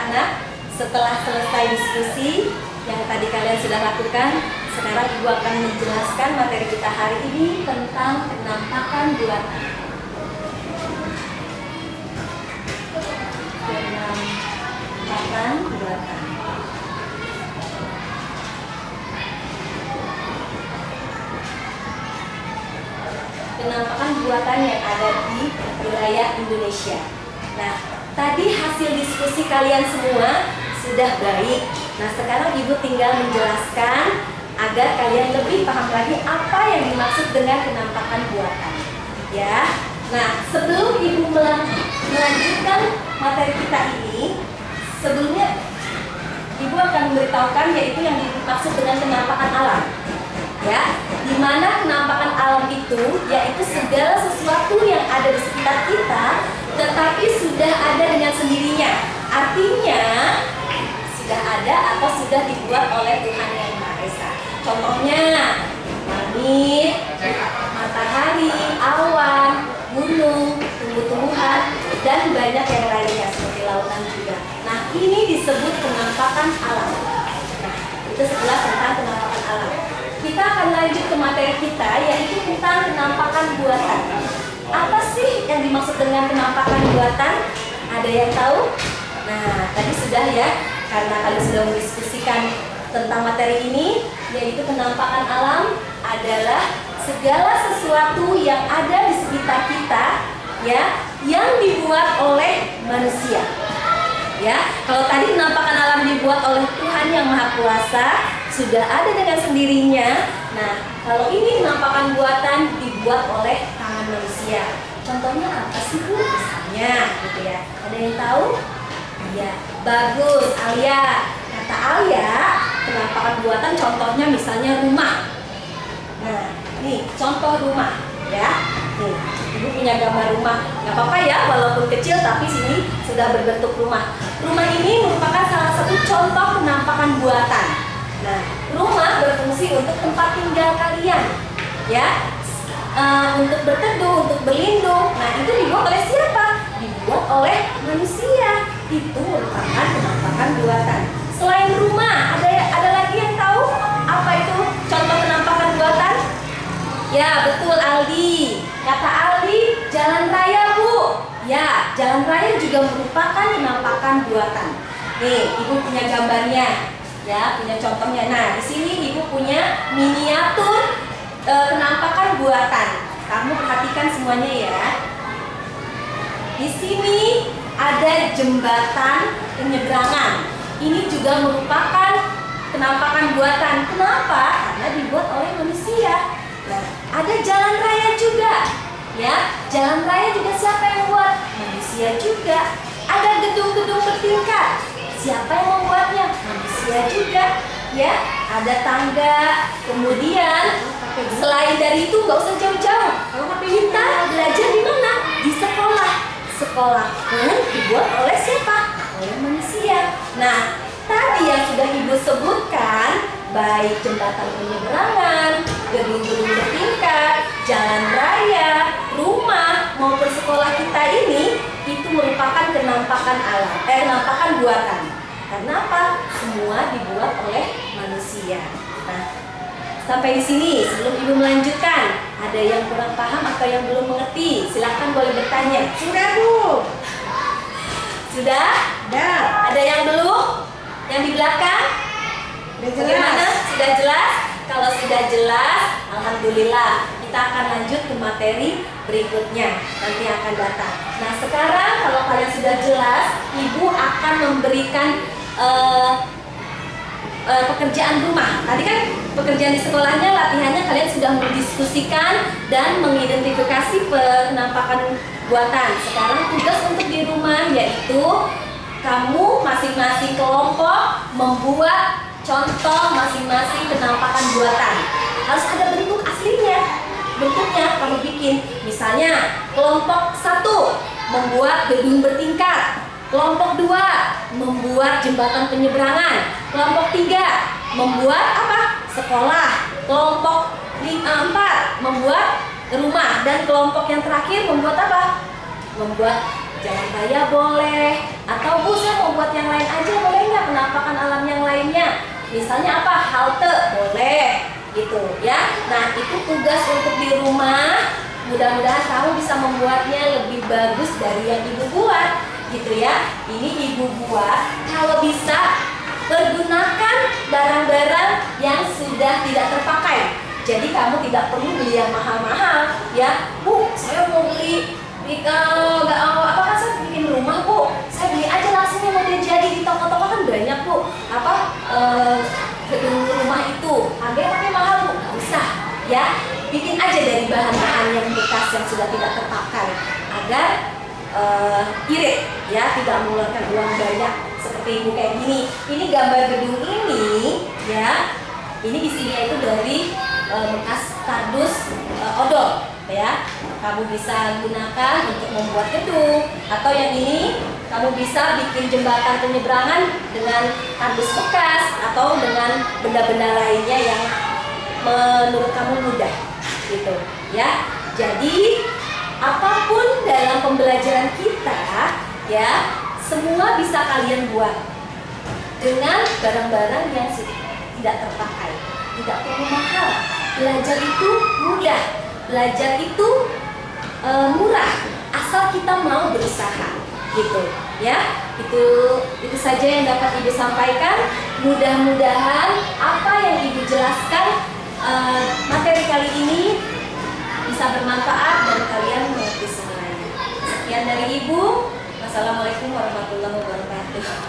anak-anak, setelah selesai diskusi yang tadi kalian sudah lakukan, sekarang Ibu akan menjelaskan materi kita hari ini tentang penampakan buatan. Penampakan buatan. Penampakan buatan yang ada di wilayah Indonesia. Nah, tadi hasil diskusi kalian semua sudah baik. Nah, sekarang Ibu tinggal menjelaskan agar kalian lebih paham lagi apa yang dimaksud dengan penampakan buatan. Ya. Nah, sebelum Ibu melanjutkan materi kita ini, sebelumnya Ibu akan memberitahukan yaitu yang dimaksud dengan penampakan alam. Ya, di mana penampakan alam itu yaitu segala sesuatu yang ada di sekitar kita tetapi sudah ada dengan sendirinya. Artinya sudah ada atau sudah dibuat oleh Tuhan Yang Maha Esa. Contohnya langit, matahari, awan, gunung, tumbuh-tumbuhan, dan banyak yang lainnya seperti lautan juga. Nah, ini disebut penampakan alam. Nah, itu sebelah tentang penampakan alam. Kita akan lanjut ke materi kita yaitu tentang penampakan buatan. Apa sih yang dimaksud dengan penampakan buatan? Ada yang tahu? Nah, tadi sudah ya, karena kalian sudah mendiskusikan tentang materi ini, yaitu penampakan alam adalah segala sesuatu yang ada di sekitar kita, ya, yang dibuat oleh manusia. Ya, kalau tadi penampakan alam dibuat oleh Tuhan Yang Maha Kuasa, sudah ada dengan sendirinya. Nah, kalau ini penampakan buatan dibuat oleh tangan manusia. Contohnya apa sih, Bu? Misalnya, gitu ya. Ada yang tahu? Iya, bagus, Alia. Kata Alia, penampakan buatan contohnya misalnya rumah. Nah, nih contoh rumah, ya. Nih, Ibu punya gambar rumah. Gak apa-apa ya, walaupun kecil tapi sini sudah berbentuk rumah. Rumah ini merupakan salah satu contoh penampakan buatan. Nah, rumah berfungsi untuk tempat tinggal kalian, ya, untuk berteduh, untuk berlindung. Nah, itu dibuat oleh siapa? Dibuat oleh manusia. Itu merupakan penampakan buatan. Selain rumah, ada lagi yang tahu apa itu contoh penampakan buatan? Ya, betul, Aldi. Kata Aldi, jalan raya, Bu. Ya, jalan raya juga merupakan penampakan buatan. Nih, Ibu punya gambarnya. Ya, punya contohnya. Nah, di sini Ibu punya miniatur penampakan buatan. Kamu perhatikan semuanya ya. Di sini ada jembatan penyeberangan. Ini juga merupakan penampakan buatan. Kenapa? Karena dibuat oleh manusia. Nah, ada jalan raya juga. Ya, jalan raya juga siapa yang buat? Manusia juga. Ada gedung-gedung bertingkat. Siapa yang membuatnya? Manusia juga, ya. Ada tangga. Kemudian selain dari itu nggak usah jauh-jauh. Kita belajar di mana? Di sekolah. Sekolah pun dibuat oleh siapa? Oleh manusia. Nah, tadi yang sudah Ibu sebutkan, baik jembatan penyeberangan, gedung-gedung bertingkat, jalan raya, rumah maupun sekolah kita ini, itu merupakan penampakan alam, penampakan buatan. Karena apa? Semua dibuat oleh manusia. Nah, sampai di sini sebelum Ibu melanjutkan, ada yang kurang paham atau yang belum mengerti? Silahkan boleh bertanya. Sudah, Bu. Sudah? Sudah. Ada yang belum? Yang di belakang? Sudah jelas. Bagaimana? Sudah jelas? Kalau sudah jelas, alhamdulillah. Kita akan lanjut ke materi berikutnya nanti akan datang. Nah, sekarang kalau kalian sudah jelas, Ibu akan memberikan pekerjaan rumah. Tadi kan pekerjaan di sekolahnya, latihannya kalian sudah mendiskusikan dan mengidentifikasi penampakan buatan. Sekarang tugas untuk di rumah yaitu kamu masing-masing kelompok membuat contoh masing-masing penampakan buatan. Harus ada bentuk aslinya. Bentuknya kamu bikin. Misalnya kelompok 1 membuat gedung bertingkat. Kelompok 2 membuat jembatan penyeberangan. Kelompok 3 membuat apa? Sekolah. Kelompok 4 membuat rumah. Dan kelompok yang terakhir membuat apa? membuat jalan raya boleh, atau Bu saya mau buat yang lain aja boleh nggak, penampakan alam yang lainnya, misalnya apa, halte boleh gitu ya. Nah itu tugas untuk di rumah, mudah-mudahan kamu bisa membuatnya lebih bagus dari yang Ibu buat gitu ya. Ini Ibu buat, kalau bisa pergunakan barang-barang yang sudah tidak terpakai. Jadi kamu tidak perlu beli yang mahal-mahal ya. Bu, saya mau beli apa kan saya bikin rumah Bu, saya beli aja langsung yang udah jadi di toko-toko kan banyak Bu. Gedung rumah itu harganya tapi mahal Bu, nggak usah ya. Bikin aja dari bahan-bahan yang bekas yang sudah tidak terpakai agar irit ya, tidak mengeluarkan uang banyak seperti Ibu kayak gini. Ini gambar gedung ini ya. Ini isinya itu dari bekas kardus odol ya. Kamu bisa gunakan untuk membuat gedung, atau yang ini kamu bisa bikin jembatan penyeberangan dengan kardus bekas atau dengan benda-benda lainnya yang menurut kamu mudah gitu ya. Jadi apapun dalam pembelajaran kita ya, semua bisa kalian buat dengan barang-barang yang tidak terpakai, tidak perlu mahal. Belajar itu mudah, belajar itu murah, asal kita mau berusaha gitu ya. Itu saja yang dapat Ibu sampaikan. Mudah-mudahan apa yang Ibu jelaskan materi kali ini bisa bermanfaat dan kalian mengerti semuanya. Sekian dari Ibu. Wassalamualaikum warahmatullahi wabarakatuh.